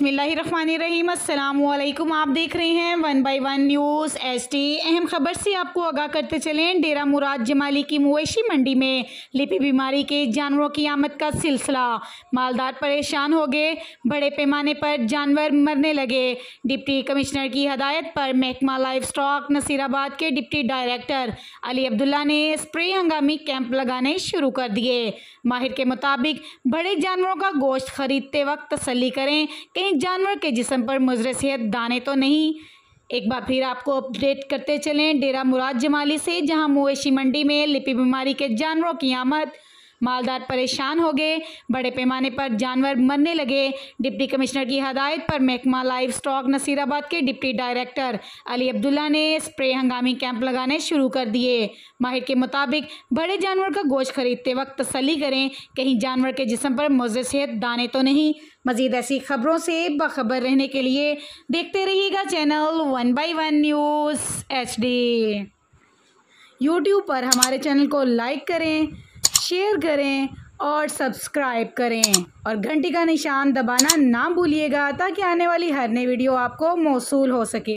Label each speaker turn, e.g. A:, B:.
A: बिस्मिल्लाहिर्रहमानिर्रहीम। अस्सलामुअलैकुम। आप देख रहे हैं 1 बाय 1 न्यूज़ HD। अहम खबर से आपको आगाह करते चलें। डेरा मुराद जमाली की मवेशी मंडी में लिपि बीमारी के जानवरों की आमद का सिलसिला। मालदार परेशान हो गए, बड़े पैमाने पर जानवर मरने लगे। डिप्टी कमिश्नर की हदायत पर महकमा लाइव स्टॉक नसीराबाद के डिप्टी डायरेक्टर अली अब्दुल्ला ने स्प्रे हंगामी कैंप लगाने शुरू कर दिए। माहिर के मुताबिक बड़े जानवरों का गोश्त खरीदते वक्त तसल्ली करें, कहीं जानवर के जिस्म पर मुज़र सेहत दाने तो नहीं। एक बार फिर आपको अपडेट करते चलें डेरा मुराद जमाली से, जहां मवेशी मंडी में लिपि बीमारी के जानवरों की आमद। मालदार परेशान हो गए, बड़े पैमाने पर जानवर मरने लगे। डिप्टी कमिश्नर की हदायत पर महकमा लाइव स्टॉक नसीराबाद के डिप्टी डायरेक्टर अली अब्दुल्ला ने स्प्रे हंगामी कैंप लगाने शुरू कर दिए। माहिर के मुताबिक बड़े जानवर का गोश्त खरीदते वक्त तसल्ली करें, कहीं जानवर के जिस्म पर मुज़र सेहत दाने तो नहीं। मज़ीद ऐसी खबरों से बाखबर रहने के लिए देखते रहिएगा channel 1 by 1 news HD। YouTube पर हमारे चैनल को लाइक करें, शेयर करें और सब्सक्राइब करें और घंटी का निशान दबाना ना भूलिएगा, ताकि आने वाली हर नई वीडियो आपको मौसूल हो सके।